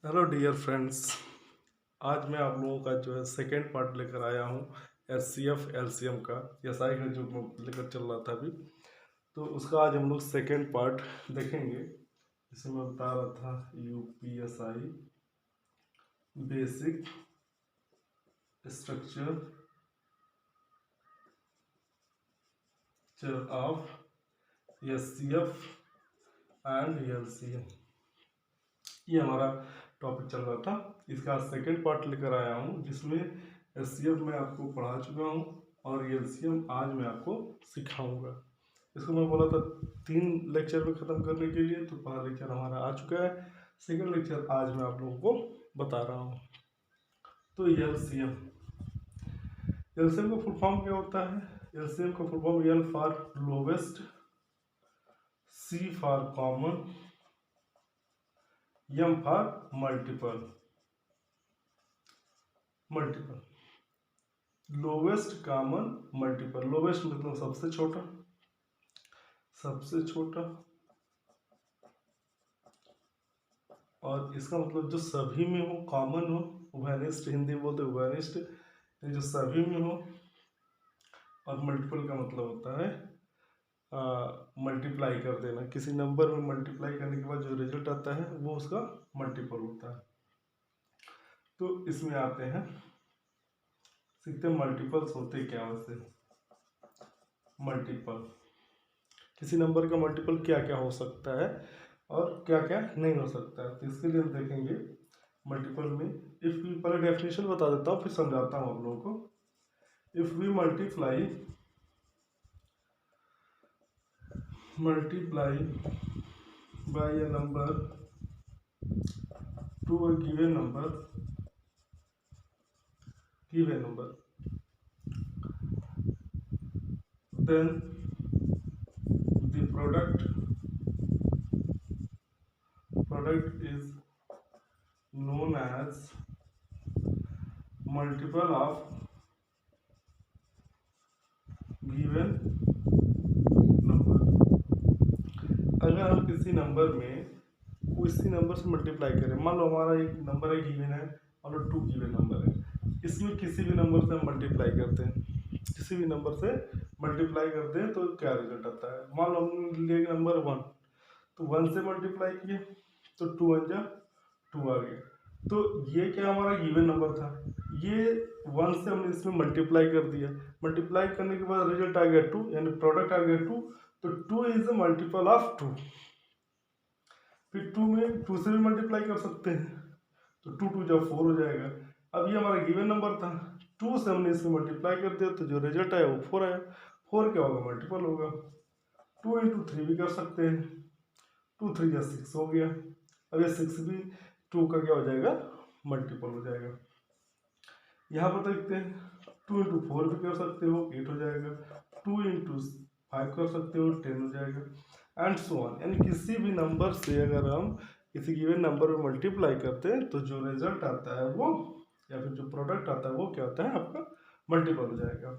Hello dear friends. आज मैं आप लोगों का जो है सेकेंड पार्ट लेकर आया हूँ एचसीएफ एलसीएम का। एसआई का जो मैं लेकर चल रहा था अभी, तो उसका आज हम लोग सेकेंड पार्ट देखेंगे। जिसे मैं बता रहा था UPSI basic structure of HCF and LCM, ये हमारा टॉपिक चल रहा था। इसका सेकंड पार्ट लेकर आया हूँ जिसमें एचसीएफ मैं आपको पढ़ा चुका हूँ और एलसीएम आज मैं आपको सिखाऊंगा। इसको मैं बोला था 3 लेक्चर में ख़त्म करने के लिए, तो पहला लेक्चर हमारा आ चुका है। सेकंड लेक्चर आज मैं आप लोगों को बता रहा हूँ। तो एलसीएम एलसीएम का फुल फॉर्म क्या होता है? एलसीएम का full form L for lowest, C for common, M for multiple. Lowest common multiple. Lowest मतलब सबसे छोटा, और इसका मतलब जो सभी में हो, कॉमन हो, उभयनिष्ठ हिंदी बोलते उभयनिष्ठ, जो सभी में हो। और मल्टीपल का मतलब होता है मल्टीप्लाई कर देना। किसी नंबर में मल्टीप्लाई करने के बाद जो रिजल्ट आता है वो उसका मल्टीपल होता है। तो इसमें आते हैं, सीखते हैं मल्टीपल्स होते क्या। वैसे मल्टीपल, किसी नंबर का मल्टीपल क्या क्या हो सकता है और क्या क्या नहीं हो सकता है, तो इसके लिए हम देखेंगे मल्टीपल में। इफ वी, पहले डेफिनेशन बता देता हूँ फिर समझाता हूँ आप लोगों को। If we multiply by a number to a given number, then the product is known as multiple of given number। अगर हम किसी नंबर में उसी नंबर से मल्टीप्लाई करें, मान लो हमारा एक नंबर है गिवन है, मान लो 2 गिवन नंबर है, इसमें किसी भी नंबर से हम मल्टीप्लाई करते हैं, किसी भी नंबर से मल्टीप्लाई करते हैं तो क्या रिजल्ट आता है। मान लो हम ले नंबर 1, तो 1 से मल्टीप्लाई किए तो 2 1 जा 2 आ गया। तो ये क्या हमारा गिवन नंबर था, ये 1 से हमने इसमें मल्टीप्लाई कर दिया। मल्टीप्लाई करने के बाद रिजल्ट आ गया 2, यानी प्रोडक्ट आ गया 2। तो 2 इज अ मल्टीपल ऑफ 2। फिर 2 में 2 से भी मल्टीप्लाई कर सकते हैं, तो 2 2 जब 4 हो जाएगा। अब ये हमारा गिवन नंबर था, 2 से हमने इसमें मल्टीप्लाई कर दिया तो जो रिजल्ट आया वो 4 आया। 4 क्या होगा? मल्टीपल होगा। 2 इंटू 3 भी कर सकते हैं, 2 3 या 6 हो गया। अब ये 6 भी 2 का क्या हो जाएगा? मल्टीपल हो जाएगा। यहाँ पर देखते हैं 2 इंटू 4 भी कर सकते हो, 8 हो जाएगा। 2 इंटू 5 कर सकते हो, 10 हो जाएगा, एंड सो ऑन। यानी किसी भी नंबर से अगर हम किसी गिवन नंबर में मल्टीप्लाई करते हैं तो जो रिजल्ट आता है वो, या फिर जो प्रोडक्ट आता है वो क्या होता है? आपका मल्टीपल हो जाएगा।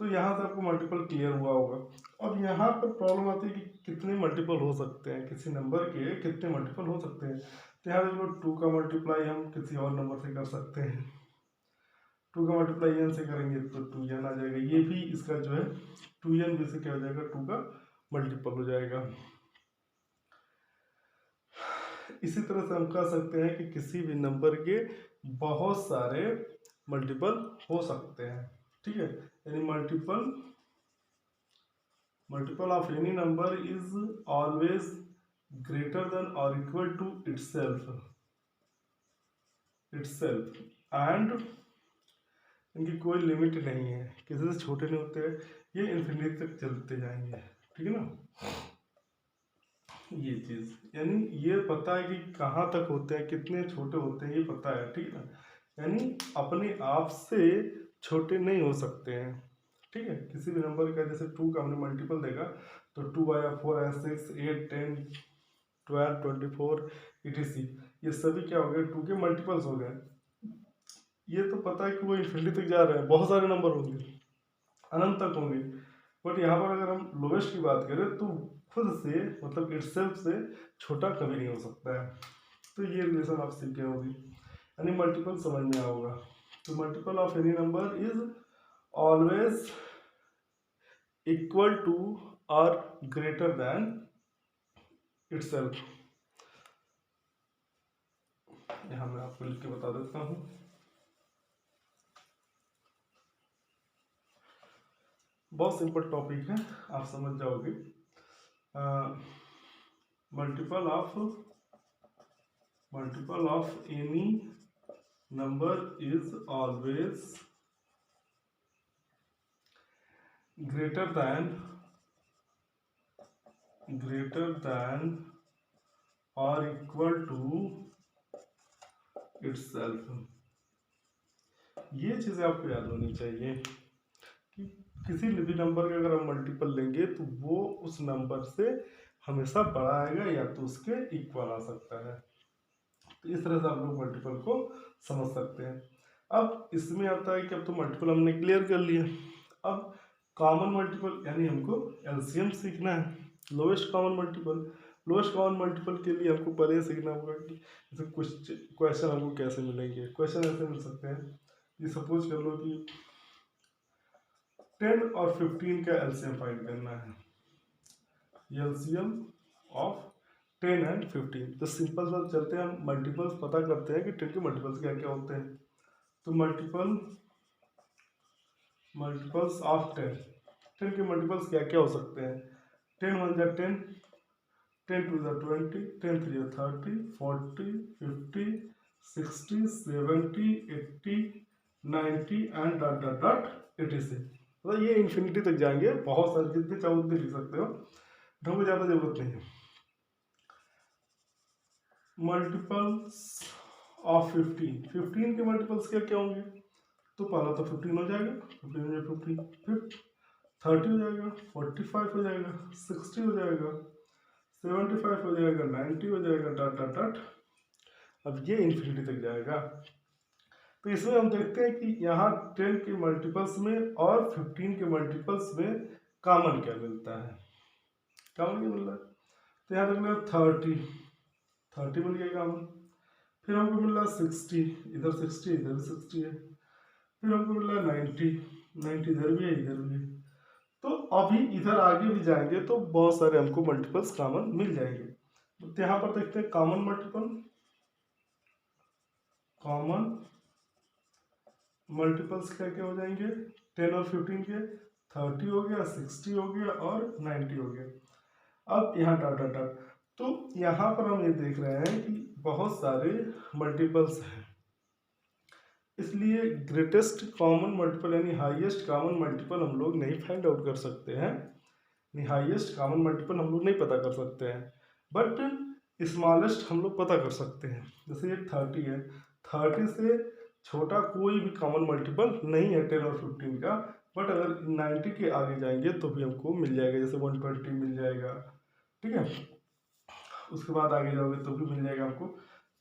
तो यहाँ से आपको मल्टीपल क्लियर हुआ होगा। अब यहाँ पर प्रॉब्लम आती है कि कितने मल्टीपल हो सकते हैं, किसी नंबर के कितने मल्टीपल हो सकते हैं। तो यहाँ देखो 2 का मल्टीप्लाई हम किसी और नंबर से कर सकते हैं। 2 का मल्टीप्लाई n से करेंगे तो 2n आ जाएगा। ये भी इसका जो है 2n भी से क्या हो जाएगा? 2 का मल्टीपल हो जाएगा। इसी तरह से हम कह सकते हैं कि किसी भी नंबर के बहुत सारे मल्टीपल हो सकते हैं। ठीक है, यानी multiple of any number is always greater than और इक्वल टू इटसेल्फ एंड इनकी कोई लिमिट नहीं है, किसी से छोटे नहीं होते हैं, ये इन्फिनिटी तक चलते जाएंगे। ठीक है ना, ये चीज़ यानी ये पता है कि कहाँ तक होते हैं, कितने छोटे होते हैं, ये पता है। ठीक है ना, यानी अपने आप से छोटे नहीं हो सकते हैं। ठीक है, किसी भी नंबर का जैसे 2 का हमने मल्टीपल देखा तो 2 आया, 4 आया, 6 8 10 12 24 etc, ये सभी क्या हो गए? 2 के मल्टीपल्स हो गए। ये तो पता है कि वो इन्फिनिटी तक जा रहे हैं, बहुत सारे नंबर होंगे, अनंत तक होंगे। बट यहाँ पर अगर हम लोवेस्ट की बात करें तो खुद से मतलब इटसेल्फ से छोटा कभी नहीं हो सकता है। तो ये रिलेशन आप सीखे होगी, यानी मल्टीपल समझ में आओगा। तो multiple of any number is always equal to और ग्रेटर देन इटसेल्फ। यहाँ मैं आपको लिख के बता देता हूँ। बहुत सिंपल टॉपिक है, आप समझ जाओगे। Multiple of any number is always greater than or equal to itself। ये चीजें आपको याद होनी चाहिए कि किसी भी नंबर के अगर हम मल्टीपल लेंगे तो वो उस नंबर से हमेशा बड़ा आएगा या तो उसके इक्वल आ सकता है। तो इस तरह से आप लोग मल्टीपल को समझ सकते हैं। अब इसमें आता है कि अब तो मल्टीपल हमने क्लियर कर लिया, अब कॉमन मल्टीपल यानी हमको एलसीएम सीखना है, lowest common multiple. Lowest common multiple के लिए हमको पहले सीखना होगा कि जैसे कुछ क्वेश्चन हमको कैसे मिलेंगे। क्वेश्चन ऐसे मिल सकते हैं कि सपोज कर लो कि 10 और 15 का एलसीएम फाइंड करना है, एलसीएम ऑफ 10 एंड 15। तो सिंपल सा चलते हैं, हम मल्टीपल्स पता करते हैं कि 10 के मल्टीपल्स क्या क्या होते हैं। तो मल्टीपल्स ऑफ 10 के मल्टीपल्स क्या क्या हो सकते हैं। 10 1 जा 10, 10 2 जा 20, 10 3 जा 30, 40, 50, 60, 70, 80, 90 एंड डॉट डॉट डॉट 86। मतलब ये इन्फिनिटी तक जाएंगे, बहुत सारे जितने चाहो उतने लिख सकते हो, ढंग ज़्यादा जरूरत नहीं है। मल्टीपल्स ऑफ 15 के मल्टीपल्स क्या क्या होंगे। तो पहला तो 15 हो जाएगा, 15 में 15, फिर 30 हो जाएगा, 45 हो जाएगा, 60 हो जाएगा, 75 हो जाएगा, 90 हो जाएगा, डॉट डॉट डॉट। अब ये इन्फिनिटी तक जाएगा। तो इसमें हम देखते हैं कि यहाँ 10 के मल्टीपल्स में और 15 के मल्टीपल्स में कॉमन क्या मिलता है। कॉमन क्या मिल रहा है, तो यहाँ देख लो 30 मिल गया कॉमन। फिर हमको मिल रहा है 60, इधर 60 इधर 60 है। फिर हमको मिल रहा है 90 इधर भी है इधर भी है। तो अभी इधर आगे भी जाएंगे तो बहुत सारे हमको मल्टीपल्स कॉमन मिल जाएंगे। तो यहाँ पर देखते हैं कॉमन मल्टीपल्स क्या क्या हो जाएंगे। 10 और 15 के 30 हो गया, 60 हो गया और 90 हो गया। अब यहाँ डॉट डॉट डॉट, तो यहाँ पर हम ये देख रहे हैं कि बहुत सारे मल्टीपल्स हैं, इसलिए ग्रेटेस्ट कॉमन मल्टीपल यानी हाईएस्ट कॉमन मल्टीपल हम लोग नहीं फाइंड आउट कर सकते हैं, हाईएस्ट कॉमन मल्टीपल हम लोग नहीं पता कर सकते हैं, बट स्मॉलेस्ट हम लोग पता कर सकते हैं। जैसे ये 30 है, 30 से छोटा कोई भी कॉमन मल्टीपल नहीं है 10 और 15 का, बट अगर 90 के आगे जाएंगे तो भी हमको मिल जाएगा, जैसे 120 मिल जाएगा, ठीक है। उसके बाद आगे जाओगे तो भी मिल जाएगा आपको।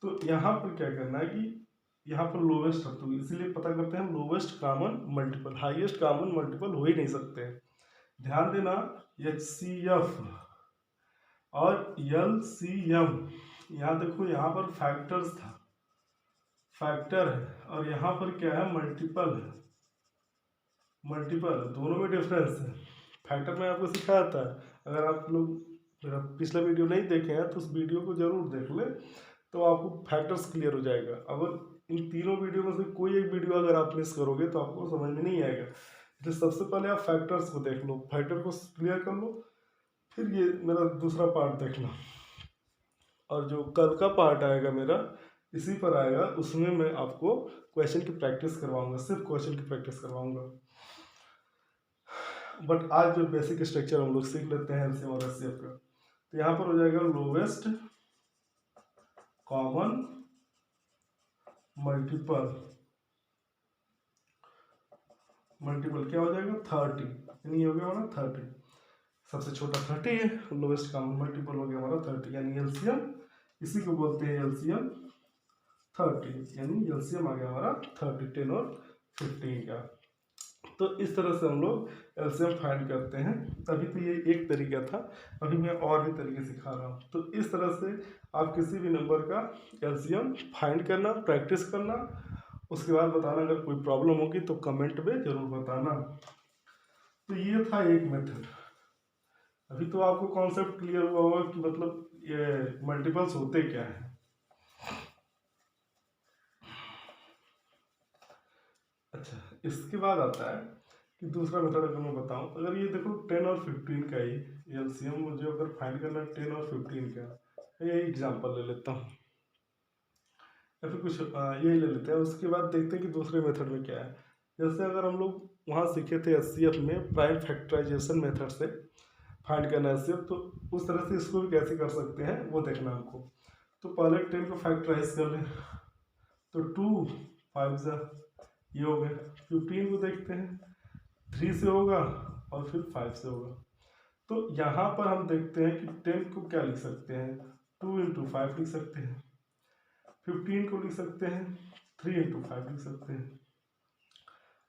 तो यहाँ पर क्या करना है कि यहाँ पर लोवेस्ट है, तो इसीलिए पता करते हैं lowest common multiple. Highest common multiple हो ही नहीं सकते हैं। ध्यान देना, HCF और LCM, यहाँ देखो यहाँ पर फैक्टर्स था, फैक्टर है, और यहाँ पर क्या है मल्टीपल है। मल्टीपल दोनों में डिफरेंस है। फैक्टर में आपको सिखाया था, अगर आप लोग मेरा पिछला वीडियो नहीं देखे हैं तो उस वीडियो को जरूर देख ले, तो आपको फैक्टर्स क्लियर हो जाएगा। अगर इन तीनों वीडियो में से कोई एक वीडियो अगर आप मिस करोगे तो आपको समझ में नहीं आएगा। तो सबसे पहले आप फैक्टर्स को देख लो, फैक्टर को क्लियर कर लो, फिर ये मेरा दूसरा पार्ट देखना, और जो कल का पार्ट आएगा मेरा इसी पर आएगा, उसमें मैं आपको क्वेश्चन की प्रैक्टिस करवाऊंगा, सिर्फ क्वेश्चन की प्रैक्टिस करवाऊंगा। बट आज जो बेसिक स्ट्रक्चर हम लोग सीख लेते हैं एलसीएम और एचसीएफ का। तो यहाँ पर हो जाएगा लोवेस्ट कॉमन मल्टीपल क्या हो जाएगा 30, यानी ये हो गया हमारा 30, सबसे छोटा 30 है, लोवेस्ट कॉमन मल्टीपल हो गया हमारा 30, यानी एलसीएम, इसी को बोलते हैं एलसीएम 30, यानी एलसीएम आ गया हमारा 30 10 और 15 का। तो इस तरह से हम लोग एलसीएम फाइंड करते हैं। अभी तो ये एक तरीका था, अभी मैं और भी तरीके सिखा रहा हूँ। तो इस तरह से आप किसी भी नंबर का एलसीएम फाइंड करना, प्रैक्टिस करना, उसके बाद बताना। अगर कोई प्रॉब्लम होगी तो कमेंट में ज़रूर बताना। तो ये था एक मेथड। अभी तो आपको कॉन्सेप्ट क्लियर हुआ होगा कि मतलब ये मल्टीपल्स होते क्या हैं। अच्छा, इसके बाद आता है कि दूसरा मेथड अगर मैं बताऊं, अगर ये देखो 10 और 15 का ही एलसीएम मुझे अगर फाइंड करना है 10 और 15 का, ये एग्जांपल ले लेता हूँ या फिर कुछ यही ले लेते हैं। उसके बाद देखते हैं कि दूसरे मेथड में क्या है। जैसे अगर हम लोग वहाँ सीखे थे एचसीएफ में प्राइम फैक्टराइजेशन मेथड से फाइंड करना है एचसीएफ, तो उस तरह से इसको भी कैसे कर सकते हैं वो देखना हमको। तो पहले 10 को फैक्टराइज कर लें, तो 2 5 ये हो गए। 15 को देखते हैं, 3 से होगा और फिर 5 से होगा। तो यहाँ पर हम देखते हैं कि 10 को क्या लिख सकते हैं, 2 इंटू 5 लिख सकते हैं। 15 को लिख सकते हैं 3 इंटू 5 लिख सकते हैं।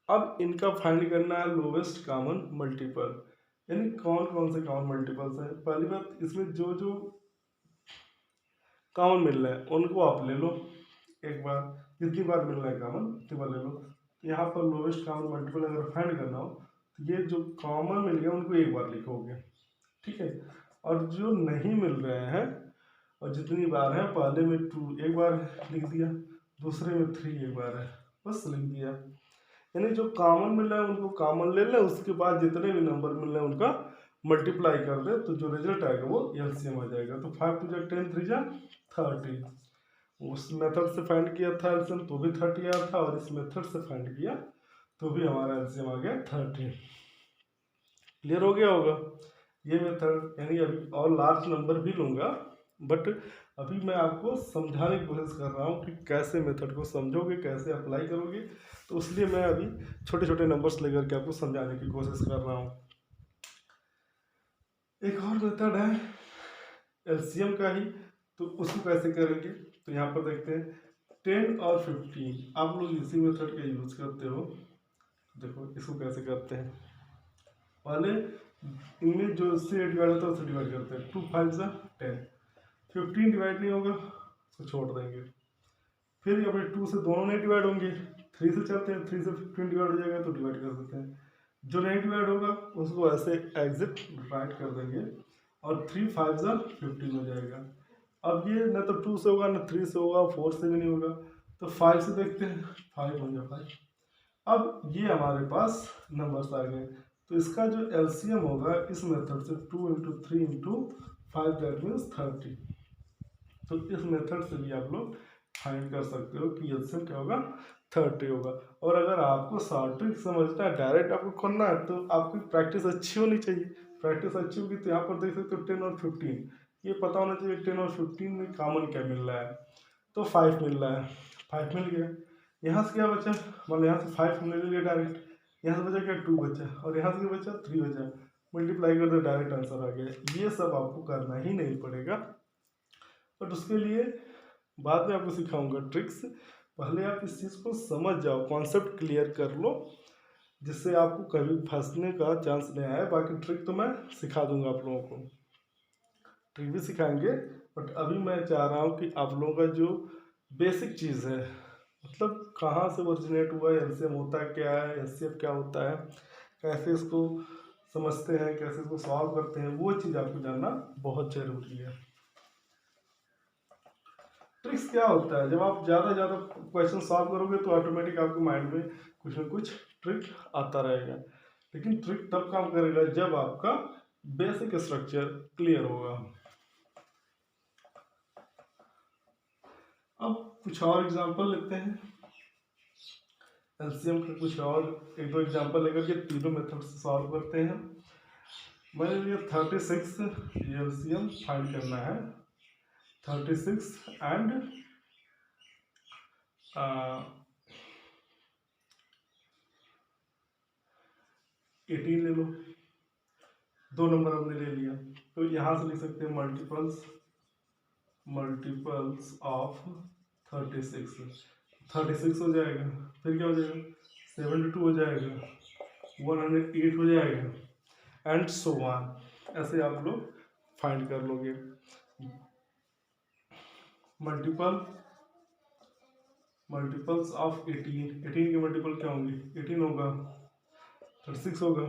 अब इनका फाइंड करना है लोवेस्ट कॉमन मल्टीपल, यानी कौन कौन से कॉमन मल्टीपल्स हैं। पहली बात, इसमें जो जो कॉमन मिल रहा है उनको आप ले लो एक बार, जितनी बार मिल रहा है कॉमन उतनी बार ले लो। यहाँ पर लोवेस्ट कॉमन मल्टीपल अगर फाइंड करना हो तो ये जो कॉमन मिल गया उनको एक बार लिखोगे, ठीक है। और जो नहीं मिल रहे हैं और जितनी बार है, पहले में 2 एक बार लिख दिया, दूसरे में 3 एक बार है, बस लिख दिया। यानी जो कॉमन मिल रहा है उनको कॉमन ले लें, उसके बाद जितने भी नंबर मिल रहे हैं उनका मल्टीप्लाई कर दे, तो जो रिजल्ट आएगा वो एलसीएम आ जाएगा। तो 5 2 10 3 30। उस मेथड से फाइंड किया था एलसीएम तो भी 30 आया था, और इस मेथड से फाइंड किया तो भी हमारा एलसीएम आ गया 30। क्लियर हो गया होगा ये मेथड। यानी अभी और लार्ज नंबर भी लूँगा, बट अभी मैं आपको समझाने की कोशिश कर रहा हूँ कि कैसे मेथड को समझोगे, कैसे अप्लाई करोगे। तो इसलिए मैं अभी छोटे छोटे नंबर्स लेकर के आपको समझाने की कोशिश कर रहा हूँ। एक और मेथड है एलसीएम का ही, तो उसको कैसे करेंगे। तो यहाँ पर देखते हैं 10 और 15, आप लोग इसी मेथड का यूज करते हो। देखो इसको कैसे करते हैं, पहले इनमें जो से डिवाइड होता है उससे डिवाइड करते हैं। 2 5 10, 15 डिवाइड नहीं होगा उसको छोड़ देंगे। फिर अपने 2 से दोनों नहीं डिवाइड होंगे, 3 से चलते हैं, 3 से 15 डिवाइड हो जाएगा तो डिवाइड कर देते हैं। जो नहीं डिवाइड होगा उसको ऐसे एग्जिट राइट कर देंगे, और 3 5 15 हो जाएगा। अब ये ना तो 2 से होगा ना 3 से होगा, 4 से भी नहीं होगा, तो 5 से देखते हैं, 5 हो जाए 5। अब ये हमारे पास नंबर्स आ गए। तो इसका जो एलसीएम होगा इस मेथड से 2 इंटू 3 इंटू 5 दैट मीन्स 30। तो इस मेथड से भी आप लोग फाइंड कर सकते हो कि एलसीएम क्या होगा, 30 होगा। और अगर आपको शॉर्ट ट्रिक समझना है, डायरेक्ट आपको करना है, तो आपकी प्रैक्टिस अच्छी होनी चाहिए। प्रैक्टिस अच्छी होगी तो यहाँ पर देख सकते हो 10 और 15, ये पता होना चाहिए 10 और 15 में कॉमन क्या मिल रहा है। तो 5 मिल रहा है, 5 मिल गया। यहाँ से क्या बचा, मतलब यहाँ से 5 मिल गया डायरेक्ट, यहाँ से बचा क्या 2 बचा, और यहाँ से क्या बचा 3 बचा। मल्टीप्लाई कर दो डायरेक्ट आंसर आ गया। ये सब आपको करना ही नहीं पड़ेगा, बट उसके लिए बाद में आपको सिखाऊंगा ट्रिक्स। पहले आप इस चीज़ को समझ जाओ, कॉन्सेप्ट क्लियर कर लो, जिससे आपको कभी फंसने का चांस नहीं आए। बाकी ट्रिक तो मैं सिखा दूंगा आप लोगों को, ट्रिक भी सिखाएंगे। बट अभी मैं चाह रहा हूँ कि आप लोगों का जो बेसिक चीज़ है, मतलब कहाँ से ओरिजिनेट हुआ है, एलसीएम होता है क्या है, एचसीएफ क्या होता है, कैसे इसको समझते हैं, कैसे इसको सॉल्व करते हैं, वो चीज़ आपको जानना बहुत ज़रूरी है। ट्रिक्स क्या होता है, जब आप ज़्यादा ज़्यादा क्वेश्चन सॉल्व करोगे तो ऑटोमेटिक आपके माइंड में कुछ ना कुछ ट्रिक आता रहेगा। लेकिन ट्रिक तब काम करेगा जब आपका बेसिक स्ट्रक्चर क्लियर होगा। अब कुछ और एग्जांपल लेते हैं एलसीएम का, कुछ और एक दो एग्जांपल लेकर के तीनों मेथड से सॉल्व करते हैं। मैंने लिया 36 एलसीएम फाइंड करना है, 36 एंड 18 ले लो, दो नंबर हमने ले लिया। तो यहाँ से लिख सकते हैं मल्टीपल्स ऑफ 36, 36 हो जाएगा, फिर क्या हो जाएगा 72 हो जाएगा, 108 हो जाएगा एंड सो ऑन। ऐसे आप लोग फाइंड कर लोगे। मल्टीपल्स ऑफ 18 के मल्टीपल क्या होंगे? 18 होगा, 36 होगा,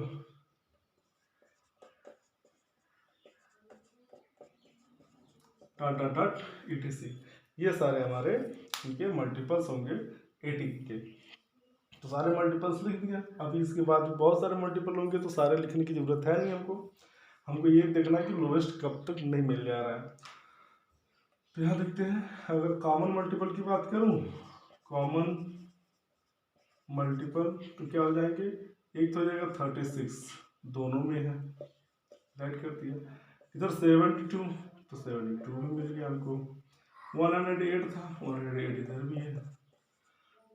डॉट डॉट डॉट etc। ये सारे हमारे इनके मल्टीपल्स होंगे 18 के। तो सारे मल्टीपल्स लिख दिया। अभी इसके बाद भी बहुत सारे मल्टीपल होंगे तो सारे लिखने की जरूरत है नहीं हमको ये देखना है कि लोवेस्ट कब तक नहीं मिल जा रहा है। तो यहाँ देखते हैं, अगर कॉमन मल्टीपल की बात करूँ, कॉमन मल्टीपल तो क्या हो जाएंगे? एक तो हो जाएगा 36, दोनों में है, राइट कर दिया। इधर 72 तो 72 भी मिल गया हमको। 108 था, 108 इधर भी है,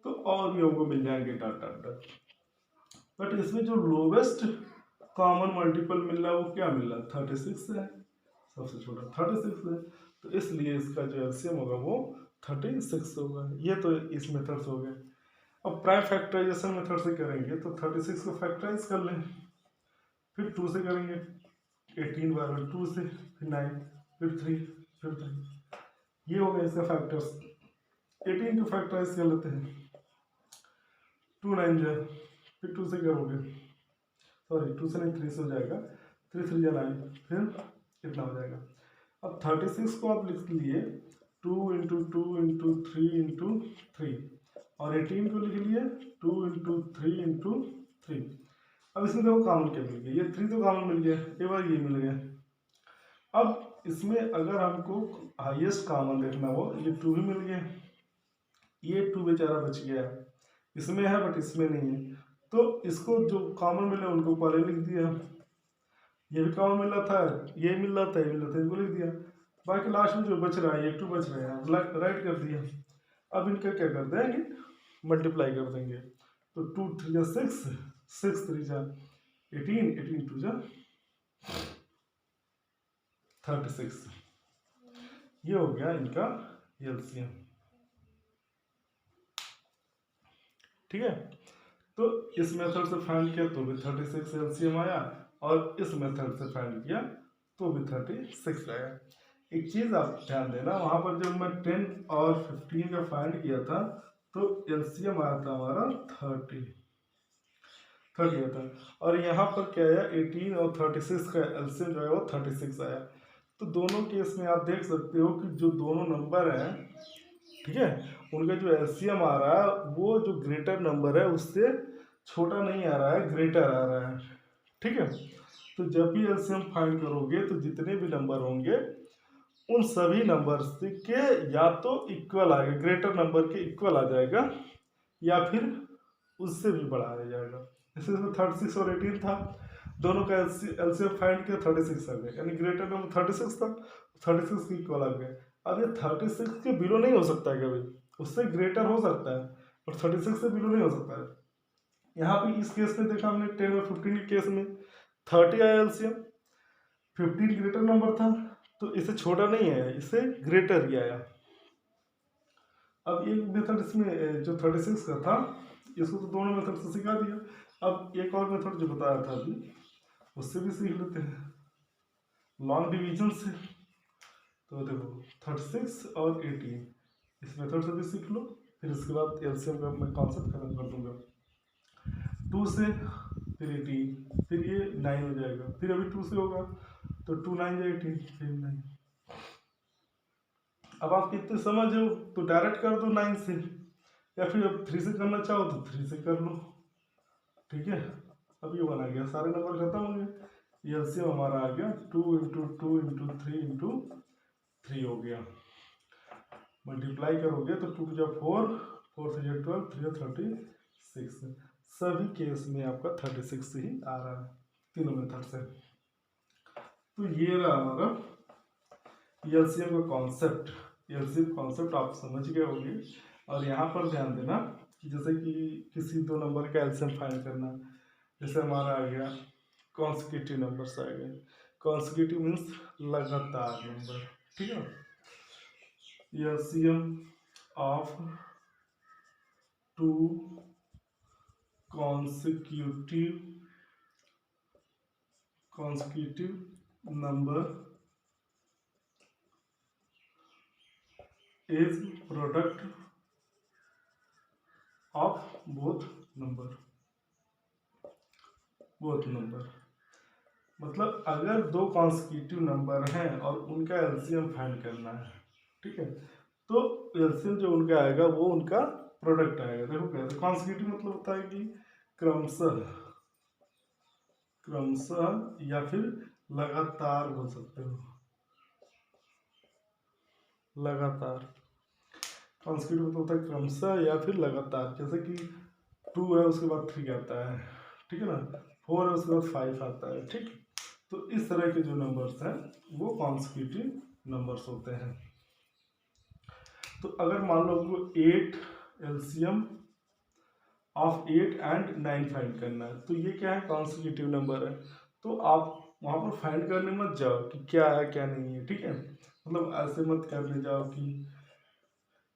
तो और भी हमको मिल जाएंगे डॉट डॉट डॉट। बट इसमें जो लोवेस्ट कॉमन मल्टीपल मिल रहा है वो क्या मिल रहा है? 36 है, सबसे छोटा 36 है, तो इसलिए इसका जो एलसीएम होगा वो 36 होगा। ये तो इस मेथड से हो गया। अब प्राइम फैक्टराइजेशन मेथड से करेंगे तो 36 को फैक्टराइज कर लें, फिर 2 से करेंगे, 18 बार 2 से, फिर 9, फिर 3, फिर 3, ये हो गया इसका फैक्टर्स। 18 को फैक्टराइज कर लेते हैं, 2 9 जा, फिर 2 से करोगे, सॉरी 2 से नहीं 3 से हो जाएगा, 3 3 जा 9, फिर इतना हो जाएगा। अब 36 को आप लिख लिए 2 इंटू 2 इंटू 3 इंटू 3, और 18 को लिख लिए 2 इंटू 3 इंटू 3। अब इसमें देखो कॉमन क्या मिल गया? ये 3 तो कॉमन मिल गया, एक बार ये मिल गया। अब इसमें अगर हमको हाईएस्ट कॉमन देखना हो, ये 2 भी मिल गया, ये 2 बेचारा बच गया, इसमें है बट इसमें नहीं है, तो इसको जो कॉमन मिले उनको पहले लिख दिया। ये भी कॉमन मिल रहा था, ये मिल रहा था, ये मिल रहा था, इनको लिख दिया। बाकी लास्ट में जो बच रहा है, ये 2 बच रहे हैं, राइट कर दिया। अब इनका क्या कर देंगे? मल्टीप्लाई कर देंगे। तो 2 3 जा 6, 6 3 जा 18, 18 2 जा 36। ये हो गया इनका एलसीएम। ठीक है, तो इस मेथड से फाइंड किया तो भी 36 एलसीएम आया, और इस मेथड से फाइंड किया तो भी 36 आया। एक चीज़ आप ध्यान देना, वहाँ पर जब मैं 10 और 15 का फाइंड किया था तो एलसीएम आया था हमारा 30 आया था, और यहाँ पर क्या आया? 18 और 36 का एलसीएम जो है वो 36 आया। तो दोनों केस में आप देख सकते हो कि जो दोनों नंबर हैं, ठीक है, उनका जो एलसीएम आ रहा है वो जो ग्रेटर नंबर है उससे छोटा नहीं आ रहा है, ग्रेटर आ रहा है। ठीक है, तो जब भी एलसीएम फाइंड करोगे तो जितने भी नंबर होंगे उन सभी नंबर्स के या तो इक्वल आएगा, ग्रेटर नंबर के इक्वल आ जाएगा, या फिर उससे भी बड़ा आ जाएगा। जैसे इसमें 36 और 18 था, दोनों का एलसीएम फाइंड किया, 36 आ गया, यानी ग्रेटर नंबर 36 था, 36 के इक्वल आ गया। अब ये 36 के बिलो नहीं हो सकता है कभी, उससे ग्रेटर हो सकता है और 36 से बिलो नहीं हो सकता है। यहाँ पे इस केस में देखा हमने 10 और 15 के केस में 30 आया एलसीएम, 15 ग्रेटर नंबर था तो इससे छोटा नहीं आया, इससे ग्रेटर ही आया। अब एक मेथड इसमें जो 36 का था, इसको तो दोनों मेथड से सिखा दिया। अब एक और मेथड जो बताया था अभी, उससे भी सीख लेते हैं, लॉन्ग डिवीजन से। तो देखो 36 और 18 इस मेथड से भी सीख लो, फिर इसके बाद एलसीएम का मैं कॉन्सेप्ट खत्म कर दूंगा। 2 से, फिर 18, फिर ये 9 हो जाएगा, फिर अभी 2 से होगा तो 2 9 जा 18, फिर 9। अब आप कितने समझ हो तो डायरेक्ट कर दो 9 से, या फिर अब 3 से करना चाहो तो 3 से कर लो। ठीक है, अब ये बना गया, सारे नंबर खत्म होंगे, एलसीएम हमारा आ गया 2 इंटू 2 इंटू 3 इंटू 3 हो गया। मल्टीप्लाई करोगे तो 2 जा 4, 4 से 12, 3 36। सभी केस में आपका 36 ही आ रहा है, तीनों मेथड से। तो ये रहा हमारा एलसीएम का कॉन्सेप्ट। एलसीएम कॉन्सेप्ट आप समझ गए होंगे। और यहाँ पर ध्यान देना कि जैसे कि किसी दो नंबर का एलसीएम फाइंड करना, जैसे हमारा आ गया कॉन्सिक्यूटिव नंबर्स आ गए, कॉन्सिक्यूटिव मीन्स लगातार नंबर। ठीक है, LCM of 2 consecutive consecutive number is product of both number। मतलब अगर दो कॉन्सिक्यूटिव नंबर हैं और उनका एलसीएम फाइंड करना है, ठीक है, तो एलसीएम जो उनका आएगा वो उनका प्रोडक्ट आएगा। देखो कैसे कॉन्सिक्यूटिव मतलब होता है कि क्रमशः या फिर लगातार बोल सकते हो, लगातार। कॉन्सिक्यूटिव मतलब होता है क्रमशः या फिर लगातार। जैसे कि 2 है उसके बाद 3 आता है, ठीक है ना, 4 है उसके बाद 5 आता है, ठीक। तो इस तरह के जो नंबर्स हैं वो कॉन्सिक्यूटिव नंबर्स होते हैं। तो अगर मान लो आपको 8 एलसीएम ऑफ 8 एंड 9 फाइंड करना है, तो ये क्या है, कॉन्सिक्यूटिव नंबर है। तो आप वहाँ पर फाइंड करने मत जाओ कि क्या है क्या नहीं है, ठीक है। मतलब ऐसे मत करने जाओ कि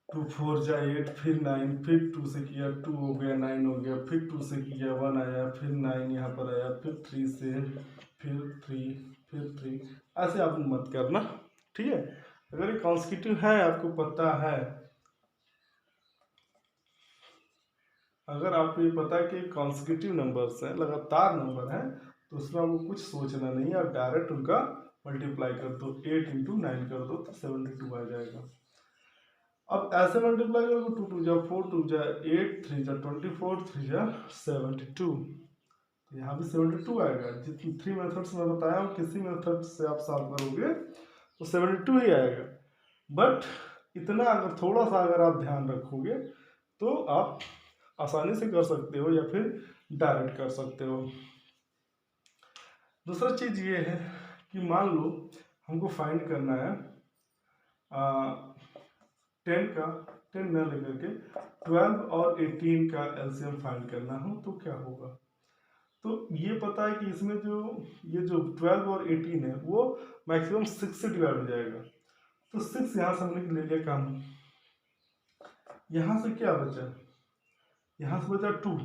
2 4 जा 8 फिर 9 फिर 2 से किया 2 हो गया 9 हो गया, फिर 2 से किया 1 आया, फिर 9 यहाँ पर आया, फिर 3 से, फिर 3, फिर 3, ऐसे आप मत करना, ठीक है। अगर ये कॉन्सिक्यूटिव है, आपको पता है, अगर आपको ये पता है कि कॉन्सिक्यूटिव नंबर्स हैं, लगातार नंबर हैं, तो उसमें आपको कुछ सोचना नहीं है, आप डायरेक्ट उनका मल्टीप्लाई कर दो। 8 इंटू 9 कर दो तो 72 आ जाएगा। अब ऐसे मल्टीप्लाई करोगे 2 2 जा 4 2 जा 8 3 जा 24 3 जा 72, तो यहाँ भी 72 आएगा। जितनी 3 मेथड्स में बताया हूँ, किसी मेथड से आप सॉल्व करोगे तो 72 ही आएगा। बट इतना अगर थोड़ा सा अगर आप ध्यान रखोगे तो आप आसानी से कर सकते हो या फिर डायरेक्ट कर सकते हो। दूसरा चीज़ ये है कि मान लो हमको फाइंड करना है 10 न लेकर के 12 और 18 का एलसीएम फाइंड करना हो तो क्या होगा। तो ये पता है कि इसमें जो ये जो 12 और 18 है वो मैक्सिमम 6 से डिवाइड हो जाएगा। तो 6 यहाँ से हमने ले लिया काम, यहाँ से क्या बचा, यहाँ से बचा 2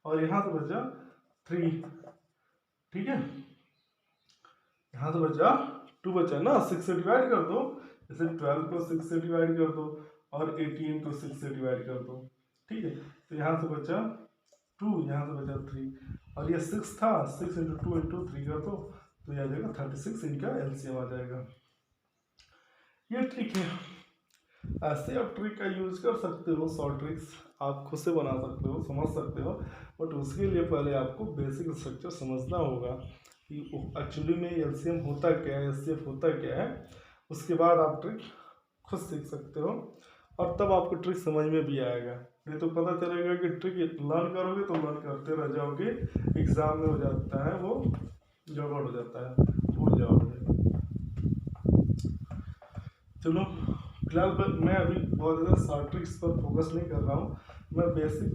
और यहाँ से बचा 3, ठीक है। यहाँ से बचा 2 बचा ना, 6 से डिवाइड कर दो, जैसे 12 को 6 से डिवाइड कर दो और 18 को 6 से डिवाइड कर दो, ठीक है। तो यहाँ से बचा 2, यहाँ से बचा 3 और ये 6 था, 6 इंटू 2 इंटू 3 कर दो तो यह आ जाएगा 36, इनका एलसीएम आ जाएगा। ये ट्रिक है, ऐसे आप ट्रिक का यूज कर सकते हो, शॉर्ट ट्रिक्स आप खुद से बना सकते हो, समझ सकते हो, बट उसके लिए पहले आपको बेसिक स्ट्रक्चर समझना होगा कि एक्चुअली में एलसीएम होता क्या है, एचसीएफ होता क्या है। उसके बाद आप ट्रिक खुद सीख सकते हो और तब आपको ट्रिक समझ में भी आएगा। नहीं तो पता चलेगा कि ट्रिक लर्न करोगे तो लर्न करते रह जाओगे, एग्जाम में हो जाता है वो गड़बड़ हो जाता है, भूल जाओगे। चलो फिलहाल मैं अभी बहुत ज़्यादा शॉर्ट ट्रिक्स पर फोकस नहीं कर रहा हूँ, मैं बेसिक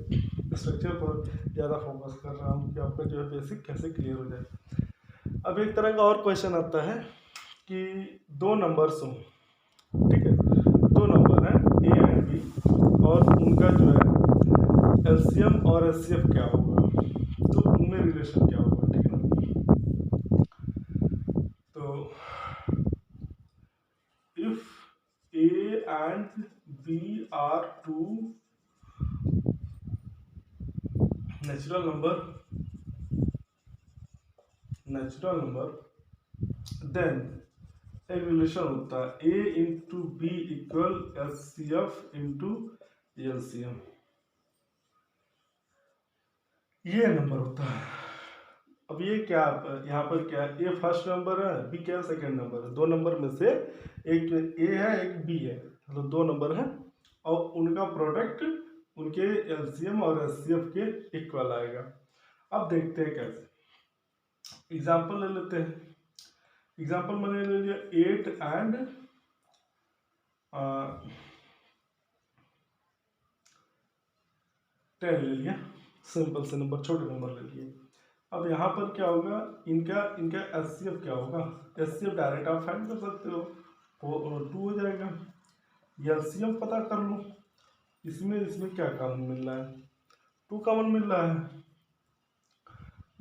स्ट्रक्चर पर ज़्यादा फोकस कर रहा हूँ कि आपका जो है बेसिक कैसे क्लियर हो जाए। अब एक तरह का और क्वेश्चन आता है कि दो नंबर्स हों, ठीक है, दो नंबर हैं ए एंड बी और उनका जो है एलसीएम और एचसीएफ क्या होगा, तो उनमें रिलेशन क्या होगा, ठीक है ना। तो if A and B are two natural number then एक रिलेशन होता है A into B equal H C F into L C M, ये नंबर होता है। अब ये क्या यहाँ पर क्या है, ए फर्स्ट नंबर है, बी क्या सेकंड नंबर है, दो नंबर में से एक ए है एक बी है, मतलब दो नंबर है और उनका प्रोडक्ट उनके एलसीएम और एचसीएफ के इक्वल आएगा। अब देखते हैं कैसे, एग्जांपल ले लेते हैं। एग्जांपल मैंने ले लिया 8 एंड 10 ले लिया, सिंपल से नंबर, छोटे नंबर ले लिए। अब यहाँ पर क्या होगा, इनका इनका एचसीएफ क्या होगा, एचसीएफ डायरेक्ट आप फाइंड कर सकते हो, वो 2 हो जाएगा। एलसीएम पता कर लो, इसमें क्या कॉमन मिल रहा है, 2 कॉमन मिल रहा है,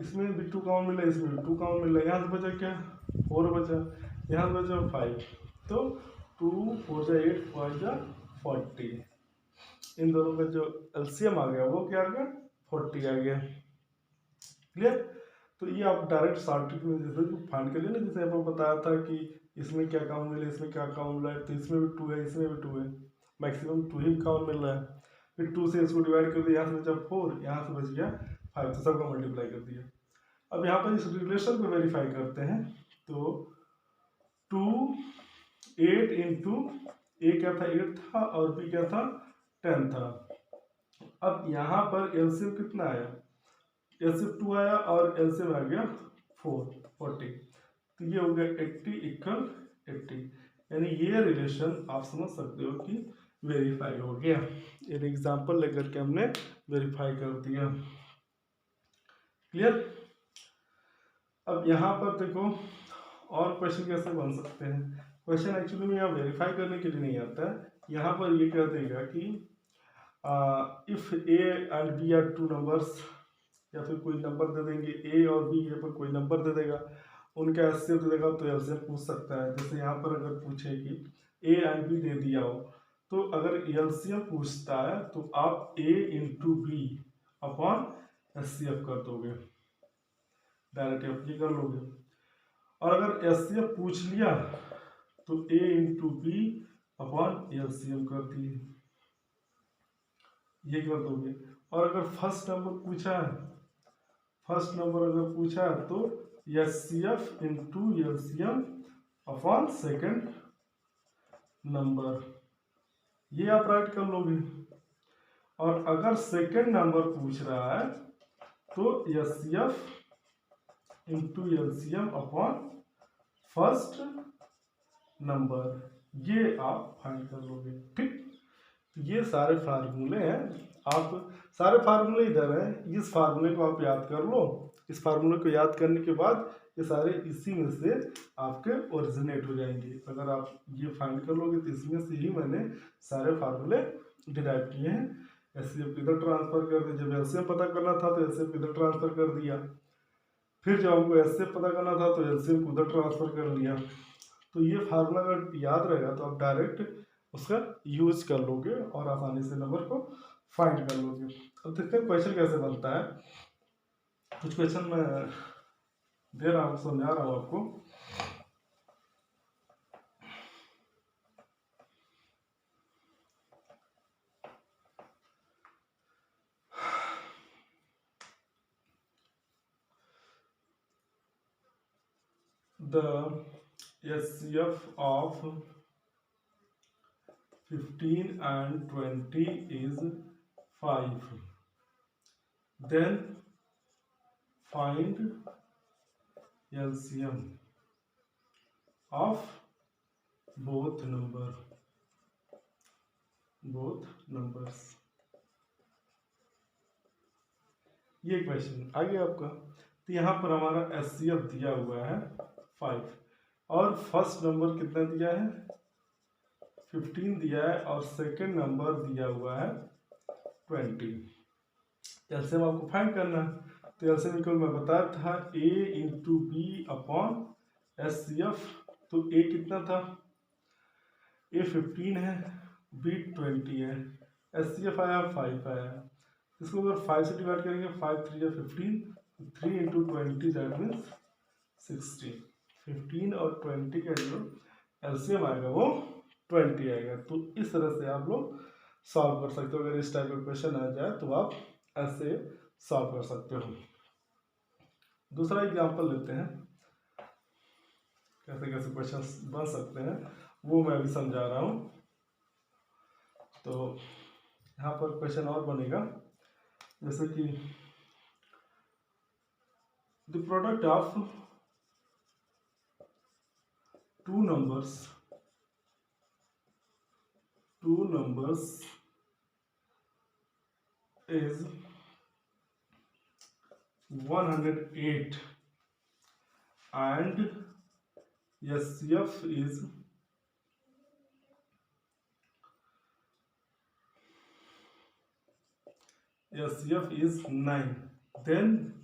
इसमें भी 2 कॉमन मिला, इसमें भी 2 कॉमन मिला, यहाँ से बचा क्या 4 बचा, यहाँ से बचा 5, तो 2 4 जा 8 5 जा 40, इन दोनों का जो एलसीएम आ गया वो क्या आ गया 40 आ गया। क्लियर। तो ये आप डायरेक्ट शॉर्ट ट्रिक में जैसे फाइंड कर लिया ना, जैसे आपको बताया था कि इसमें क्या काम मिला, इसमें क्या काम मिला है, तो इसमें भी 2 है, इसमें भी 2 है, मैक्सिमम 2 ही काम मिल रहा है। फिर 2 से इसको डिवाइड कर दिया, यहाँ से बचा 4, यहाँ से बच गया 5, तो सबका मल्टीप्लाई कर दिया। अब यहाँ पर इस रिलेशन को वेरीफाई करते हैं, तो 2 8 इंटू ए क्या था 8 था और बी क्या था 10 था। अब यहाँ पर एलसीएम कितना आया, एलसीएम 2 आया और एलसीएम आ गया 40, तो ये हो गया 80 इक्वल 80, यानी ये रिलेशन आप समझ सकते हो कि वेरीफाई हो गया। एक एग्जांपल लेकर के हमने वेरीफाई कर दिया। क्लियर। अब यहाँ पर देखो और क्वेश्चन कैसे बन सकते हैं। क्वेश्चन एक्चुअली में यहाँ वेरीफाई करने के लिए नहीं आता है, यहाँ पर ये कह देगा कि if A and B are 2 numbers, या फिर कोई नंबर दे देंगे ए और बी, यहाँ पर कोई नंबर दे देगा, उनका एलसीएम दे देगा, तो एलसीएम पूछ सकता है। जैसे यहाँ पर अगर पूछे कि ए एंड बी दे दिया हो, तो अगर एलसीएम पूछता है तो आप ए इंटू बी अपॉन एचसीएफ कर दोगे, डायरेक्ट आप ये कर लोगे। और अगर एचसीएफ पूछ लिया तो ए इंटू बी अपॉन एलसीएम कर दिए, ये कर दोगे। और अगर फर्स्ट नंबर पूछा है, फर्स्ट नंबर अगर पूछा है तो HCF into LCM upon second number, ये आप राइट कर लोगे। और अगर सेकेंड नंबर पूछ रहा है तो HCF into LCM upon first number, ये आप फाइंड कर लोगे। ठीक, ये सारे फार्मूले हैं, आप सारे फार्मूले इधर हैं, इस फार्मूले को आप याद कर लो। इस फार्मूले को याद करने के बाद ये सारे इसी में से आपके ओरिजिनेट हो जाएंगे। अगर आप ये फाइंड कर लोगे तो इसमें से ही मैंने सारे फार्मूले डिराइव किए हैं। एचसीएफ इधर ट्रांसफर कर दिया, जब एलसीएम पता करना था तो एचसीएफ इधर ट्रांसफर कर दिया, फिर जब हमको एचसीएफ पता करना था तो एलसीएम को उधर ट्रांसफर कर लिया। तो ये फार्मूला अगर याद रहेगा तो आप डायरेक्ट उसका यूज कर लोगे और आसानी से नंबर को फाइंड कर लोगे। अब देखते हैं क्वेश्चन कैसे बनता है। कुछ क्वेश्चन मैं दे रहा हूँ, समझा रहा हूँ आपको। The HCF of 15 and 20 is 5. Then find LCM of both numbers. ये क्वेश्चन आ गया आपका। तो यहाँ पर हमारा एचसीएफ दिया हुआ है 5 और फर्स्ट नंबर कितना दिया है 15 दिया है और सेकंड नंबर दिया हुआ है 20। एलसीएम आपको फाइंड करना है। तो एलसीएम इक्वल मैं बताया था ए इंटू बी अपॉन एचसीएफ। तो ए कितना था, ए 15 है, बी 20 है, एचसीएफ आया 5 आया। इसको अगर 5 से डिवाइड करेंगे 5 3 या 15, 3 इंटू 20 दैट मीन्स 60। 15 और 20 का जो एलसीएम आएगा वो 20 आएगा। तो इस तरह से आप लोग सॉल्व कर सकते हो। अगर इस टाइप का क्वेश्चन आ जाए तो आप ऐसे सॉल्व कर सकते हो। दूसरा एग्जांपल लेते हैं, कैसे कैसे क्वेश्चन बन सकते हैं वो मैं अभी समझा रहा हूँ। तो यहाँ पर क्वेश्चन और बनेगा, जैसे कि the product of two numbers is 108 and SCF is 9. Then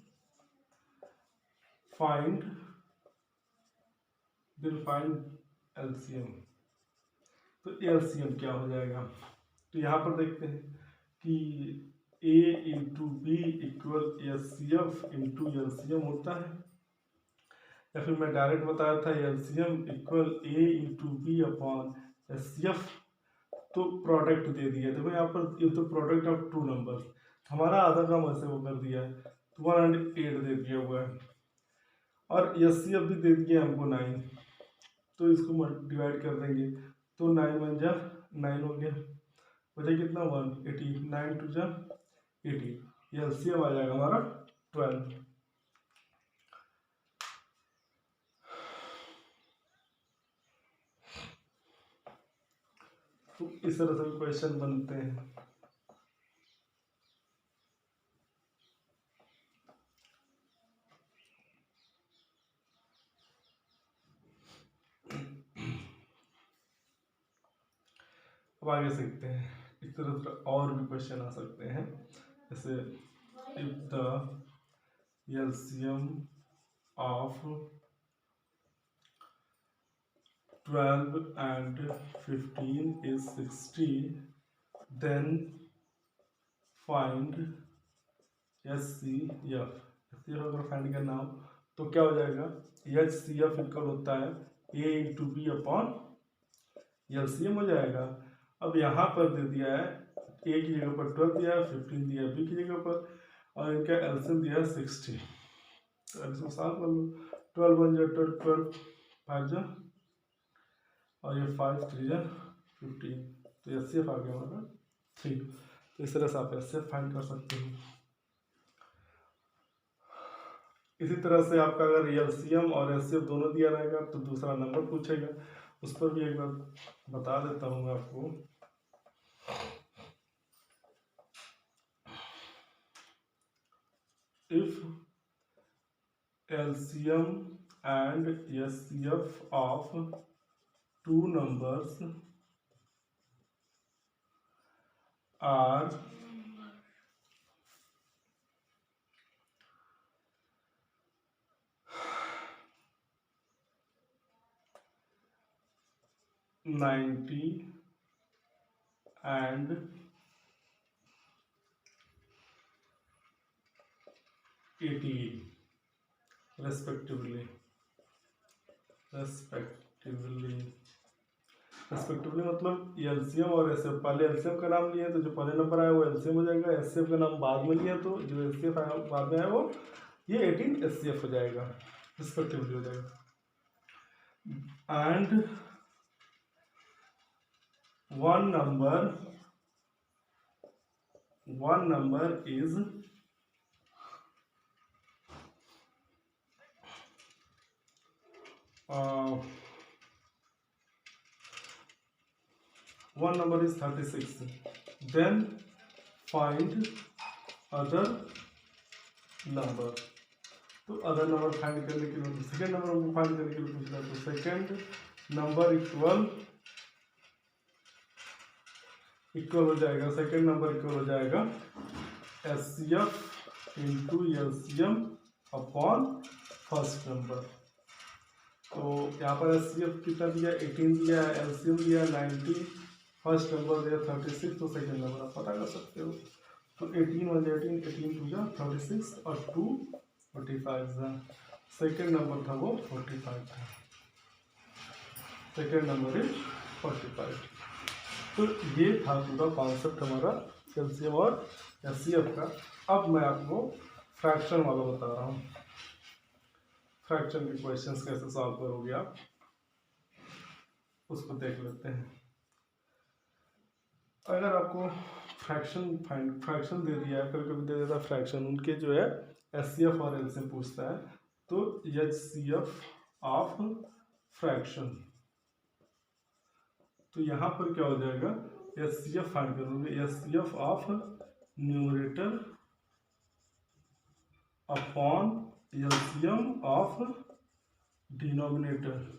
find LCM. तो एलसीएम क्या हो जाएगा, तो यहाँ पर देखते हैं कि A into B equal S C F into LCM होता है, या फिर मैं डायरेक्ट बताया था LCM equal A into B upon S C F. तो प्रोडक्ट दे दिया, देखो यहाँ पर ये तो प्रोडक्ट ऑफ टू नंबर, हमारा आधा काम ऐसे वो कर दिया है, तो 108 दे दिया हुआ है, और एस सी एफ भी दे दिया हमको 9, तो इसको डिवाइड कर देंगे, तो 9 1 जा 9 हो गया, बचा कितना 180, 9 2 जा 80, ये एलसीएम आ जाएगा हमारा 12। तो इस तरह से क्वेश्चन बनते हैं। अब आगे सीखते हैं, इस तरह से और भी क्वेश्चन आ सकते हैं, जैसे if the LCM of 12 and 15 is 60, then find HCF। अगर फाइंड करना हो तो क्या हो जाएगा, HCF इक्वल होता है A into B upon LCM हो जाएगा। अब यहाँ पर दे दिया है ए की जगह पर 12 दिया है, 15 दिया है बी की जगह पर, और इनका एलसीएम दिया है 60। तो इसको सॉल्व कर लो, 12 1 जा 12, 5 जा, और ये 5 3 जा 15, तो HCF आ गया हमारा 3। तो इस तरह से आप HCF फाइंड कर सकते हो। इसी तरह से आपका अगर एलसीएम और HCF दोनों दिया रहेगा तो दूसरा नंबर पूछेगा, उस पर भी एक बार बता देता हूँ मैं आपको। If LCM and HCF of two numbers are 90 and 80 respectively मतलब एलसीएम और एसएफ, पहले एलसीएम का नाम लिया तो जो पहले नंबर आया वो एलसीएम हो जाएगा, एसएफ का नाम बाद में लिया तो जो एसएफ बाद में आया वो ये 18 एससीएफ हो जाएगा, रिस्पेक्टिवली हो जाएगा। And one number is one number is 36, then find other number। तो अदर नंबर फाइंड करने के लिए सेकेंड नंबर को फाइंड करने के लिए पूछ रहा है, तो सेकेंड नंबर इक्वल हो जाएगा, सेकेंड नंबर इक्वल हो जाएगा HCF into LCM upon first number. तो यहाँ पर HCF कितना दिया 18 दिया है, एलसीएम दिया 90, फर्स्ट नंबर दिया 36, तो सेकेंड नंबर आप पता कर सकते हो। तो 18 1 18, 18 2 36 और 2 45 था, सेकेंड नंबर था वो 45 था, सेकेंड नंबर इज 45। तो ये था पूरा कॉन्सेप्ट हमारा एलसीएम और एचसीएफ का। अब मैं आपको फ्रैक्शन वाला बता रहा हूँ, फ्रैक्शन के क्वेश्चंस कैसे सॉल्व करोगे आप, उसको देख लेते हैं। अगर आपको फ्रैक्शन दे दिया है, कभी कभी दे देता फ्रैक्शन, उनके जो है एचसीएफ और एलसीएम पूछता है, तो एचसीएफ ऑफ फ्रैक्शन, तो यहाँ पर क्या हो जाएगा एचसीएफ फाइंड करोगे, HCF of numerator upon LCM of denominator.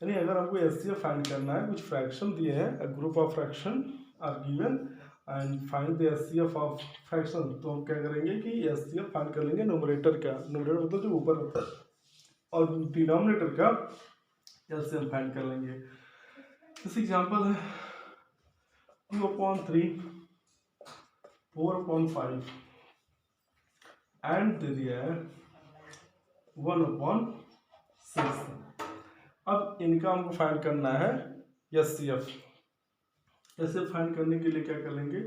यानी अगर आपको एचसीएफ फाइंड करना है, कुछ फ्रैक्शन दिए हैं, group of fraction are given and find the HCF of fraction. तो हम क्या करेंगे कि एचसीएफ फाइंड कर लेंगे न्यूमरेटर का, न्यूमरेटर मतलब जो ऊपर होता है, और डिनोमिनेटर का एलसीएम फाइंड कर लेंगे। इस एग्जांपल है 2/3 4/5 एंड दे दिया है 1/6। अब इनका हमको फाइंड करना है एचसीएफ। एचसीएफ फाइंड करने के लिए क्या कर लेंगे,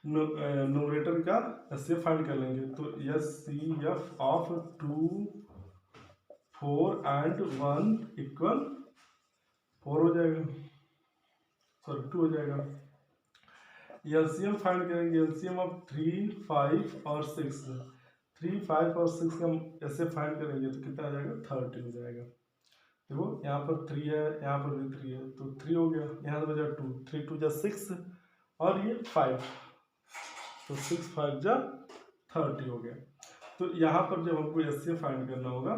न्यूमरेटर का एचसीएफ फाइंड कर लेंगे। तो एचसीएफ ऑफ 2 4 एंड 1 इक्वल 4 हो जाएगा, सॉरी 2 हो जाएगा। एलसीएम फाइंड करेंगे, एलसीएम ऑफ 3 5 और 6, 3 5 और 6 का ऐसे फाइंड करेंगे तो कितना आ जाएगा, 30 हो जाएगा। देखो यहाँ पर 3 है, यहाँ पर भी 3 है, तो 3 हो गया, यहाँ से बचा 2, 3 2 जा 6 और ये 5, तो 6 5 जा 30 हो गया। तो यहाँ पर जब हमको एचसीएफ फाइंड करना होगा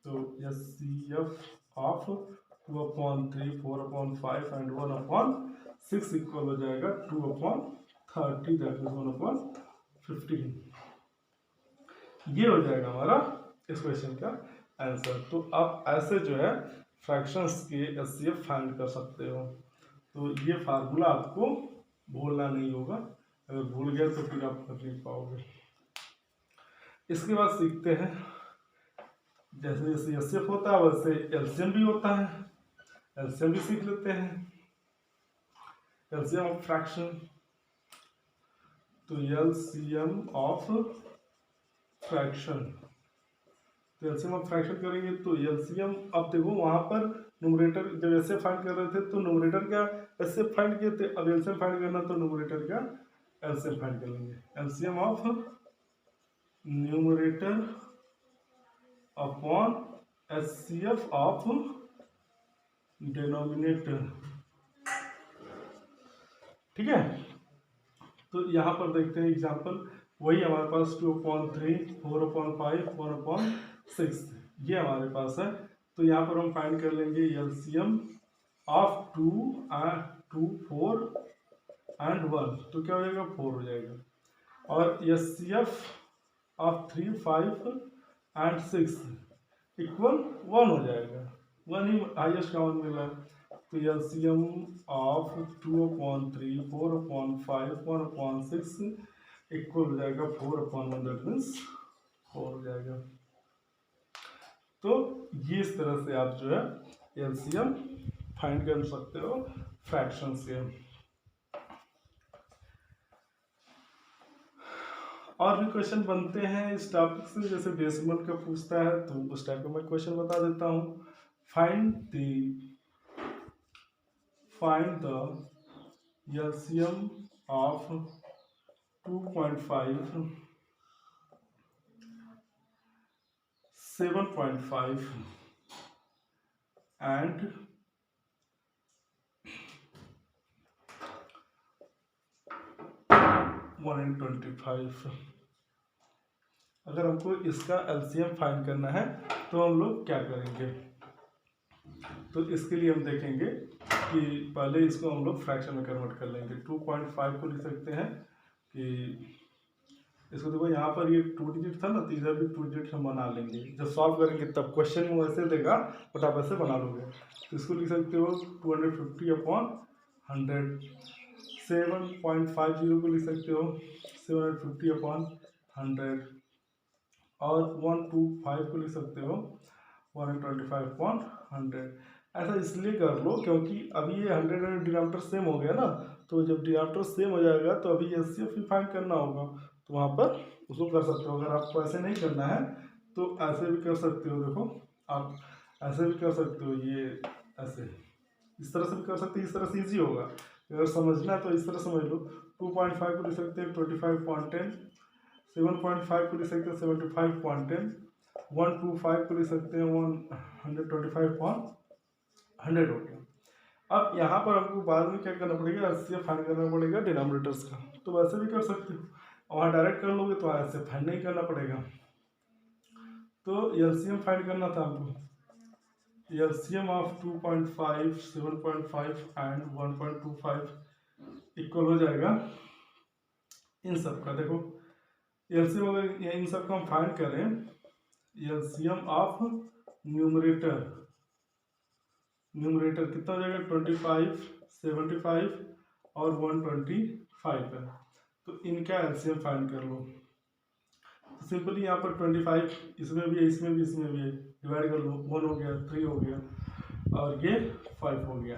तो एचसीएफ ऑफ 2/3 4/5 एंड 1/6 इक्वल हो जाएगा 2/30, दैट इज 1/15। ये हो जाएगा हमारा इस क्वेश्चन का आंसर। तो आप ऐसे जो है फ्रैक्शंस के एचसीएफ फाइंड कर सकते हो। तो ये फार्मूला आपको भूलना नहीं होगा, अगर भूल गए तो फिर आप कर नहीं पाओगे। इसके बाद सीखते हैं, जैसे जैसे एचसीएफ होता है वैसे एलसीएम भी होता है, एलसीएम भी सीख लेते हैं। एलसीएम ऑफ फ्रैक्शन, तो एलसीएम ऑफ फ्रैक्शन, तो एलसीएम ऑफ फ्रैक्शन करेंगे तो एलसीएम, अब देखो वहां पर न्यूमरेटर जब ऐसे फाइंड कर रहे थे तो न्यूमरेटर का ऐसे फाइंड किए थे, अब एलसीएम फाइंड करना तो न्यूमरेटर का एलसीएम फाइंड कर लेंगे। LCM of numerator upon HCF of denominator, ठीक है। तो यहाँ पर देखते हैं एग्जांपल, वही हमारे पास 2/3 4/5 1/6 ये हमारे पास है। तो यहाँ पर हम फाइंड कर लेंगे एलसीएम ऑफ 2 4 एंड 1, तो क्या हो जाएगा, 4 हो जाएगा। और एचसीएफ ऑफ 3 5 एंड 6 इक्वल 1 हो जाएगा, 1 ही हाइएस्ट काउंट मिला। तो एलसीएम ऑफ 2/3 4/5 1/6 इक्वल हो जाएगा 4/1, दैट मीन्स 4 हो जाएगा। तो ये इस तरह से आप जो है एलसीएम फाइंड कर सकते हो फ्रैक्शंस के। और भी क्वेश्चन बनते हैं इस टॉपिक से, जैसे डेसिमल का पूछता है तो उस टाइप का मैं क्वेश्चन बता देता हूँ। Find the LCM of 2.5 7.5 and 125। अगर हमको इसका एलसीएम फाइंड करना है तो हम लोग क्या करेंगे, तो इसके लिए हम देखेंगे कि पहले इसको हम लोग फ्रैक्शन में कन्वर्ट कर लेंगे। 2.5 को लिख सकते हैं कि इसको देखो यहाँ पर ये 2 डिजिट था ना, तो इधर भी 2 डिजिट हम बना लेंगे। जब सॉल्व करेंगे तब क्वेश्चन में वैसे देगा बट आप ऐसे बना लोगे। तो इसको लिख सकते हो 250/100, 7.50 को लिख सकते हो 750/100, और 125 को लिख सकते हो 125/100। ऐसा इसलिए कर लो क्योंकि अभी ये 100 और डिनोमिनेटर सेम हो गया ना, तो जब डिनोमिनेटर सेम हो जाएगा तो अभी एचसीएफ भी फाइंड करना होगा, तो वहाँ पर उसको कर सकते हो। अगर आपको ऐसे नहीं करना है तो ऐसे भी कर सकते हो, देखो आप ऐसे भी कर सकते हो, ये ऐसे इस तरह से भी कर सकते हो, इस तरह से ईजी होगा। अगर समझना है तो इस तरह समझ लो, 2.5 को लिख सकते हैं 25.10, 7.5 को लिख सकते हैं 75.10, 125 को लिख सकते हैं 125.100 हो गया। अब यहाँ पर हमको बाद में क्या करना पड़ेगा, एचसीएफ फाइंड करना पड़ेगा डिनोमिनेटर्स का। तो वैसे भी कर सकते हो, वहाँ डायरेक्ट कर लोगे तो ऐसे फाइंड नहीं करना पड़ेगा। तो एलसीएम फाइंड करना था हमको, एलसीएम ऑफ 2.5 7.5 एंड 1.25 इक्वल हो जाएगा इन सब का देखो एलसीएम अगर इन सब का हम फाइंड करें, एलसीएम ऑफ न्यूमरेटर कितना हो जाएगा 25, 75 और 125 है। तो इनका एलसीएम फाइंड कर लो। तो सिंपली यहाँ पर 25 इसमें भी है, इसमें भी है, डिवाइड कर लो, 1 हो गया, 3 हो गया और ये 5 हो गया।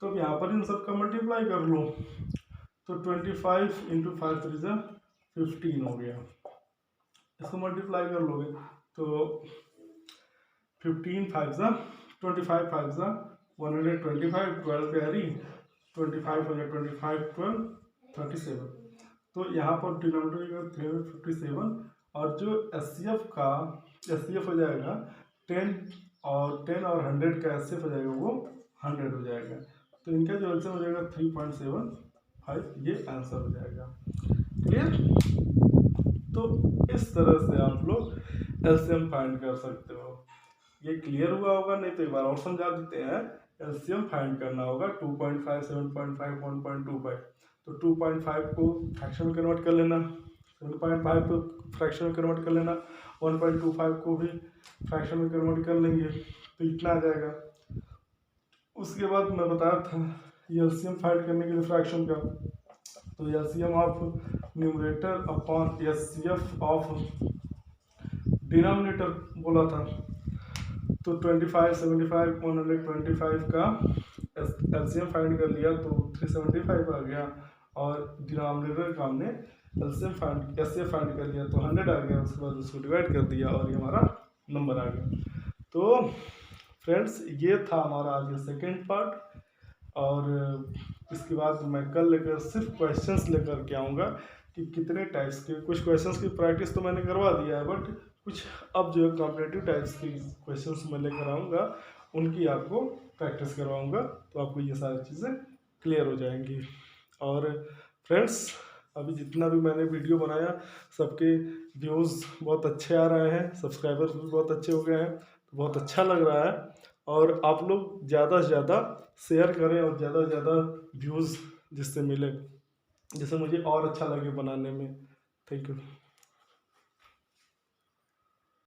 तो अब यहाँ पर इन सब का मल्टीप्लाई कर लो। तो 25 × 5 3 = 15 हो गया। इसको मल्टीप्लाई कर लोगे तो 15 5 = 25, 5 = 125, 12 कैरी 25 हो गया, 25 12 37। तो यहाँ पर डिनोमिनेटर 357 और जो एचसीएफ हो जाएगा 10 और 100 का एचसीएफ हो जाएगा वो 100 हो जाएगा। तो इनका जो आंसर हो जाएगा 3.75, ये आंसर हो जाएगा। क्लियर? तो इस तरह से आप लोग एलसीएम फाइंड कर सकते हो। ये क्लियर हुआ होगा? नहीं तो एक बार और समझा देते हैं। एलसीएम फाइंड करना होगा 2.5, 7.5, 1.25। तो 2.5 को फ्रैक्शन में कन्वर्ट कर लेना, 7.5 को फ्रैक्शन में कन्वर्ट कर लेना, 1.25 को भी फ्रैक्शन में कन्वर्ट कर लेंगे, तो इतना आ जाएगा। उसके बाद मैं बताया था एलसीएम फाइंड करने के लिए फ्रैक्शन का, तो LCM of numerator upon HCF of denominator बोला था। तो 25, 75, 125 का एलसीएम फाइंड कर लिया तो 375 आ गया, और डिनोमिनेटर का हमने एचसीएफ फाइंड कर लिया तो 100 आ गया। उसके बाद उसको डिवाइड कर दिया और ये हमारा नंबर आ गया। तो फ्रेंड्स ये था हमारा आज का सेकेंड पार्ट, और इसके बाद मैं कल लेकर सिर्फ क्वेश्चंस लेकर के आऊँगा कि कितने टाइप्स के, कुछ क्वेश्चंस की प्रैक्टिस तो मैंने करवा दिया है, बट कुछ अब जो है कॉम्पिटेटिव टाइप्स की क्वेश्चंस मैं लेकर आऊँगा, उनकी आपको प्रैक्टिस करवाऊँगा, तो आपको ये सारी चीज़ें क्लियर हो जाएंगी। और फ्रेंड्स अभी जितना भी मैंने वीडियो बनाया सबके व्यूज़ बहुत अच्छे आ रहे हैं, सब्सक्राइबर्स भी बहुत अच्छे हो गए हैं, तो बहुत अच्छा लग रहा है। और आप लोग ज़्यादा से ज़्यादा शेयर करें और ज़्यादा से ज़्यादा व्यूज़ जिससे मिले, जिससे मुझे और अच्छा लगे बनाने में। Thank you.